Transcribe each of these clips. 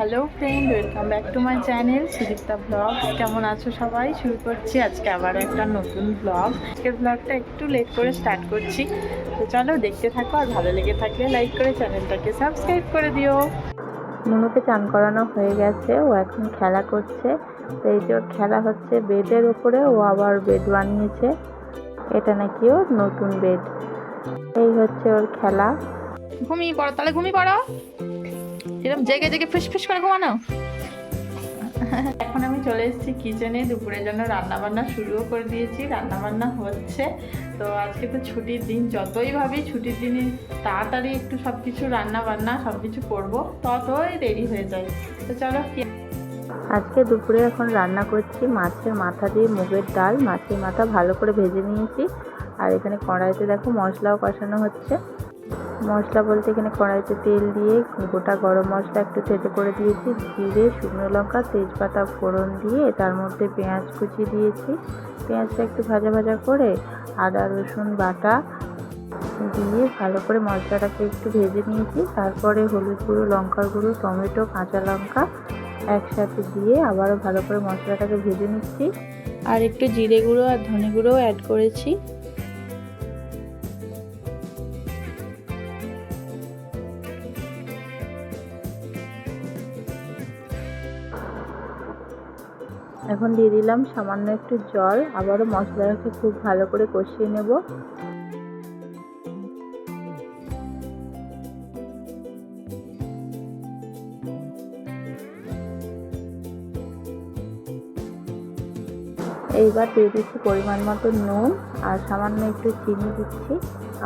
Hello friend, welcome back to my channel Sudipta blogs. কেমন আছো সবাই? শুরু করছি আজকে আবার একটা নতুন ব্লগ। আজকের ব্লগটা একটু লেট করে স্টার্ট করছি, তো চলো দেখতে থাকো। আর ভালো লেগে থাকলে লাইক করে চ্যানেলটাকে সাবস্ক্রাইব করে দিও। মনুকে চান করানো হয়ে গেছে, ও এখন খেলা করছে। তো এই যে ওর খেলা হচ্ছে বেডের উপরে, ও আবার বেড বানিয়েছে। এটা নাকি ওর নতুন বেড। এই হচ্ছে ওর খেলা। ঘুমিয়ে পড়ো, তাহলে ঘুমিয়ে পড়ো। এরকম জেগে জেগে ফিস করে ঘুমানো। এখন আমি চলে এসেছি কিচেনে। দুপুরের জন্য রান্না বান্না শুরুও করে দিয়েছি, রান্না বান্না হচ্ছে। তো আজকে তো ছুটির দিন, যতই ভাবি ছুটির দিনে তাড়াতাড়ি একটু সব কিছু রান্না বান্না সব কিছু করবো, ততই দেরি হয়ে যায়। তো চলো। আজকে দুপুরে এখন রান্না করছি মাছের মাথা দিয়ে মুগের ডাল। মাছের মাথা ভালো করে ভেজে নিয়েছি। আর এখানে কড়াইতে দেখো মশলাও কষানো হচ্ছে। মশলা বলতে এখানে কড়াইতে তেল দিয়ে গোটা গরম মশলা একটু থেতে করে দিয়েছি, জিরে, শুকনো লঙ্কা, তেজপাতা ফোড়ন দিয়ে তার মধ্যে পেঁয়াজ কুচি দিয়েছি। পেঁয়াজটা একটু ভাজা ভাজা করে আদা রসুন বাটা দিয়ে ভালো করে মশলাটাকে একটু ভেজে নিয়েছি। তারপরে হলুদ গুঁড়ো, লঙ্কার গুঁড়ো, টমেটো, কাঁচা লঙ্কা একসাথে দিয়ে আবারও ভালো করে মশলাটাকে ভেজে নিচ্ছি। আর একটু জিরে গুঁড়ো আর ধনে গুঁড়ো অ্যাড করেছি। এখন দিয়ে দিলাম সামান্য একটু জল। আবারও মশলাটাকে খুব ভালো করে কষিয়ে নেব। এইবার দিয়ে দিচ্ছি পরিমাণ মতো নুন আর সামান্য একটু চিনি দিচ্ছি।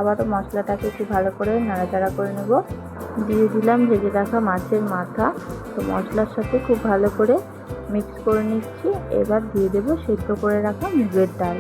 আবারও মশলাটাকে একটু ভালো করে নাড়াচাড়া করে নেব। দিয়ে দিলাম ভেজে রাখা মাছের মাথা। তো মশলার সাথে খুব ভালো করে মিক্স করে নিচ্ছি। এবার দিয়ে দেবো সেদ্ধ করে রাখা মুগের ডাল।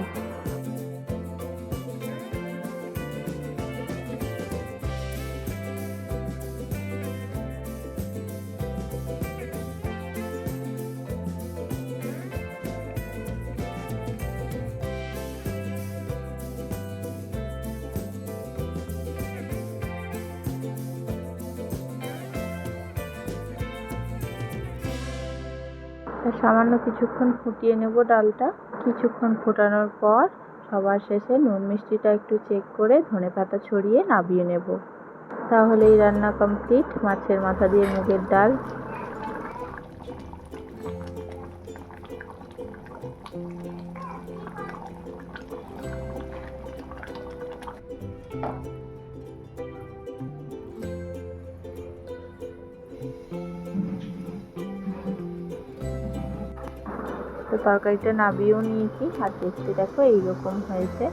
সামান্য কিছুক্ষণ ফুটিয়ে নেব ডালটা। কিছুক্ষণ ফোটানোর পর সবার শেষে নুন মিষ্টিটা একটু চেক করে ধনেপাতা ছড়িয়ে নামিয়ে নেব। তাহলেই রান্না কমপ্লিট, মাছের মাথা দিয়ে মুগের ডাল। তো তরকারিটা নামিয়েও নিয়েছি। আর টেস্টি দেখো এইরকম হয়েছে,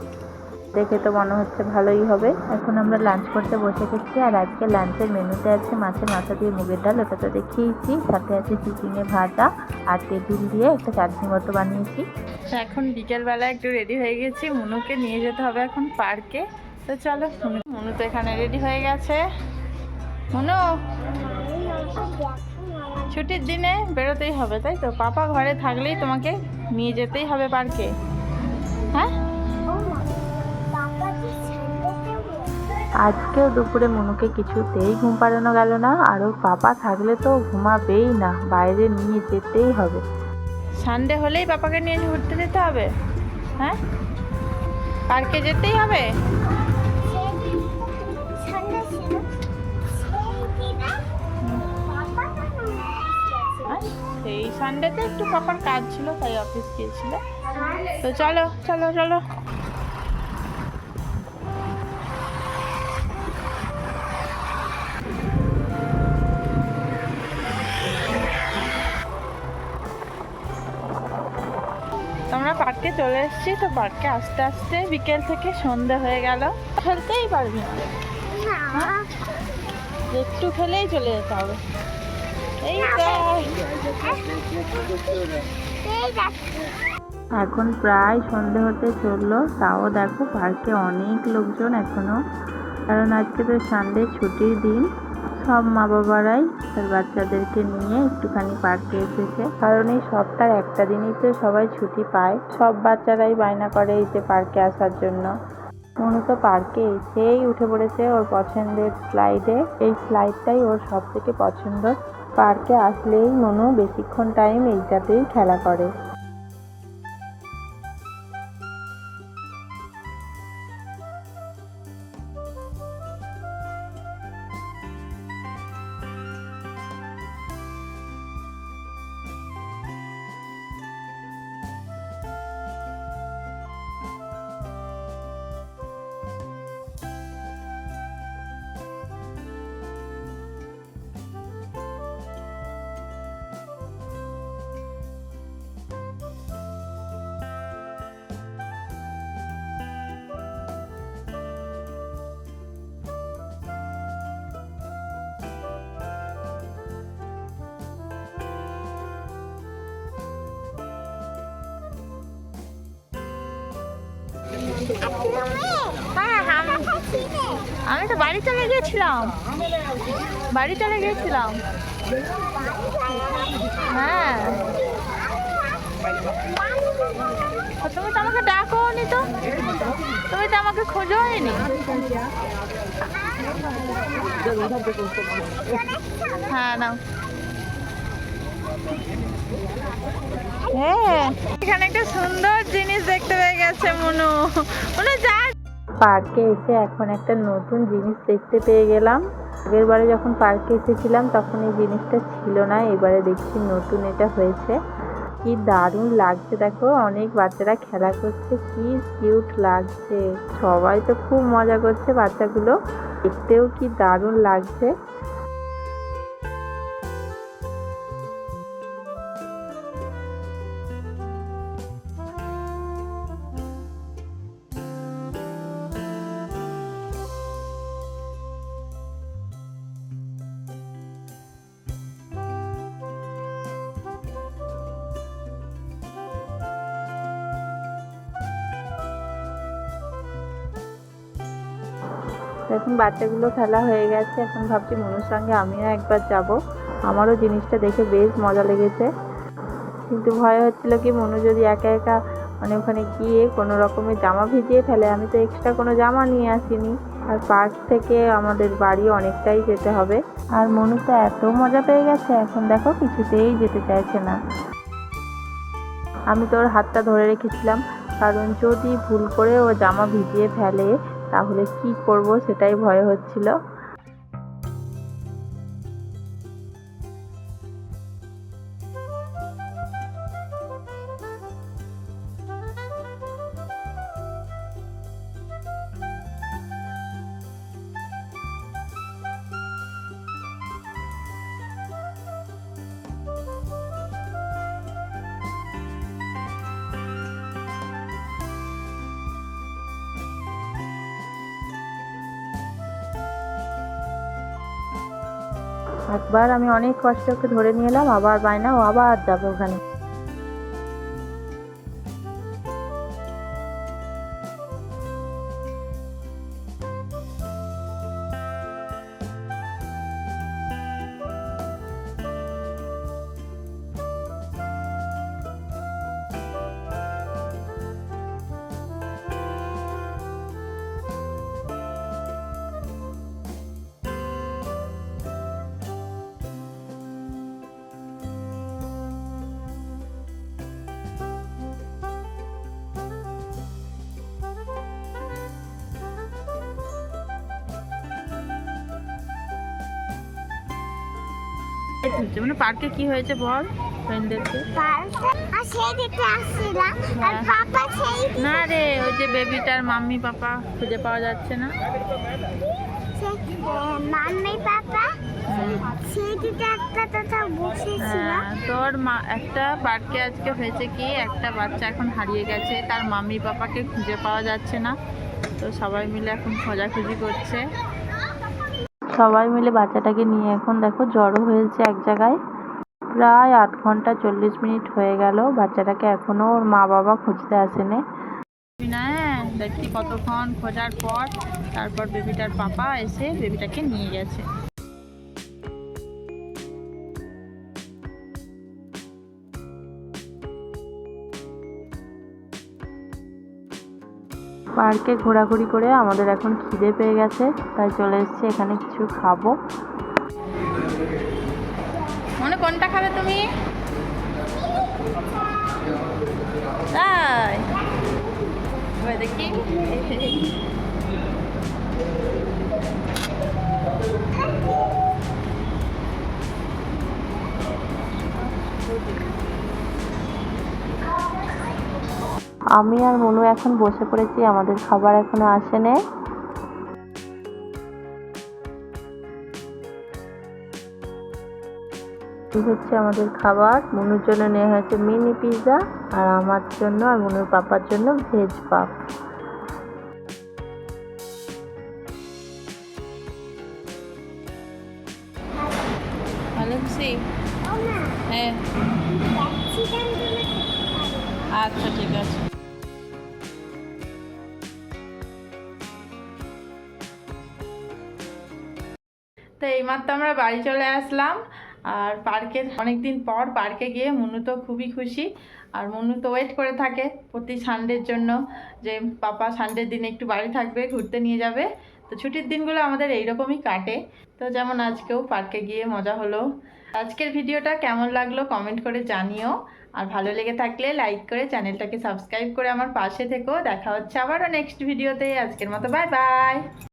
দেখে তো মনে হচ্ছে ভালোই হবে। এখন আমরা লাঞ্চ করতে বসে গেছি। আর আজকে লাঞ্চের মেনুতে আছে মাছের মাথা দিয়ে মুগের ডাল, ওটা তো দেখিয়েছি। সাথে আছে চিচিঙে ভাজা আর তেঁতুল দিয়ে একটা চাটনি মতো বানিয়েছি। এখন বিকেলবেলা একটু রেডি হয়ে গেছি, মনুকে নিয়ে যেতে হবে এখন পার্কে। তো চলো, মনু তো এখানে রেডি হয়ে গেছে। মনু, ছুটির দিনে বেরোতেই হবে তাই তো? পাপা ঘরে থাকলেই তোমাকে নিয়ে যেতেই হবে পার্কে, হ্যাঁ? আজকেও দুপুরে মনুকে কিছুতেই ঘুম পাড়ানো গেল না। আর ওর পাপা থাকলে তো ঘুমাবেই না, বাইরে নিয়ে যেতেই হবে। সানডে হলেই পাপাকে নিয়ে ঘুরতে যেতে হবে, হ্যাঁ? পার্কে যেতেই হবে। সেই সানডেতে একটু পাপার কাজ ছিল, তাই অফিস গিয়েছিল। তো চলো চলো চলো। আমরা পার্কে চলে এসেছি। তো পার্কে আস্তে আস্তে বিকেল থেকে সন্ধে হয়ে গেল। খেলতেই পারবি না, হ্যাঁ? একটু খেলেই চলে যেতে হবে। এই এখন প্রায় সন্ধে হতে চললো, তাও দেখো পার্কে অনেক লোকজন এখনো। কারণ আজকে তো সানডে ছুটির দিন। সব মা বাবারাই তার বাচ্চাদেরকে নিয়ে একটুখানি পার্কে এসেছে। কারণ এই সপ্তাহে একটা দিনই তো সবাই ছুটি পায়। সব বাচ্চারাই বায়না করে এই যে পার্কে আসার জন্য। মনু তো পার্কে এসেই উঠে পড়েছে ওর পছন্দের স্লাইডে। এই স্লাইডটাই ওর সব থেকে পছন্দ পার্কে আসলেই মনু বেশিক্ষণ টাইম এইটাতেই খেলা করে। হ্যাঁ, আমি তো বাড়ি চলে গিয়েছিলাম। হ্যাঁ, তুমি তো আমাকে ডাকো নি, তো তুমি তো আমাকে খোঁজোই নি। হ্যাঁ নাও। হ্যাঁ, এখানে একটা সুন্দর জিনিস দেখতে পেয়ে গেছে মনু। যা। পার্কে এসে এখন একটা নতুন জিনিস দেখতে পেয়ে গেলাম। আগের বারে যখন পার্কে এসেছিলাম তখন এই জিনিসটা ছিল না, এবারে দেখছি নতুন এটা হয়েছে। কি দারুণ লাগছে দেখো, অনেক বাচ্চারা খেলা করছে, কি কিউট লাগছে। সবাই তো খুব মজা করছে, বাচ্চাগুলো দেখতেও কি দারুণ লাগছে। এখন বাচ্চাগুলো খেলা হয়ে গেছে, এখন ভাবছি মনুর সঙ্গে আমিও একবার যাব। আমারও জিনিসটা দেখে বেশ মজা লেগেছে, কিন্তু ভয় হচ্ছিল কি মনু যদি একা একা মানে ওখানে গিয়ে কোনো রকমের জামা ভিজিয়ে ফেলে। আমি তো এক্সট্রা কোনো জামা নিয়ে আসিনি, আর পার্ক থেকে আমাদের বাড়ি অনেকটাই যেতে হবে। আর মনু তো এত মজা পেয়ে গেছে, এখন দেখো কিছুতেই যেতে চাইছে না। আমি তো ওর হাতটা ধরে রেখেছিলাম, কারণ যদি ভুল করে ও জামা ভিজিয়ে ফেলে তাহলে কি করব সেটাই ভয় হচ্ছিল। একবার আমি অনেক কষ্ট ওকে ধরে নিয়ে এলাম, আবার বায়না, ও আবার যাবে ওখানে। মানে পার্কে কি হয়েছে বল ফ্রেন্ডদেরকে। না রে, ওই যে বেবিটার মাম্মি পাপা খুঁজে পাওয়া যাচ্ছে না। মাম্মি পাপা তোর একটা পার্কে আজকে হয়েছে কি, একটা বাচ্চা এখন হারিয়ে গেছে, তার মাম্মি পাপাকে খুঁজে পাওয়া যাচ্ছে না। তো সবাই মিলে এখন খোঁজাখুঁজি করছে। সবাই মিলে বাচ্চাটাকে নিয়ে এখন দেখো জড়ো হয়েছে এক জায়গায়। প্রায় 8 ঘন্টা 40 মিনিট হয়ে গেল, বাচ্চাটাকে এখনো ওর মা বাবা খুঁজতে আসেনি। দেখি কতক্ষণ খোঁজার পর তারপর বেবিটার পাপা এসে বেবিটাকে নিয়ে গেছে। পার্কে ঘোরাঘুরি করে আমাদের এখন খিদে পেয়ে গেছে, তাই চলে এসেছি এখানে কিছু খাবো। কোনটা খাবে তুমি? তাই ওই দেখি। আমি আর মনু এখন বসে পড়েছি, আমাদের খাবার এখনো আসেনি। এই হচ্ছে আমাদের খাবার। মনুর জন্য নেওয়া হয়েছে মিনি পিৎজা, আর আমার জন্য আর মনুর পাপার জন্য ভেজ পাপ। হ্যাঁ আচ্ছা ঠিক আছে। তো এইমাত্র আমরা বাড়ি চলে আসলাম। আর পার্কে অনেকদিন পর পার্কে গিয়ে মনু তো খুবই খুশি। আর মনু তো ওয়েট করে থাকে প্রতি সানডের জন্য, যে পাপা সানডের দিনে একটু বাড়ি থাকবে, ঘুরতে নিয়ে যাবে। তো ছুটির দিনগুলো আমাদের এইরকমই কাটে। তো যেমন আজকেও পার্কে গিয়ে মজা হলো। আজকের ভিডিওটা কেমন লাগলো কমেন্ট করে জানিও। আর ভালো লেগে থাকলে লাইক করে চ্যানেলটাকে সাবস্ক্রাইব করে আমার পাশে থেকো। দেখা হচ্ছে আবারও নেক্সট ভিডিওতে। আজকের মতো বাই বাই।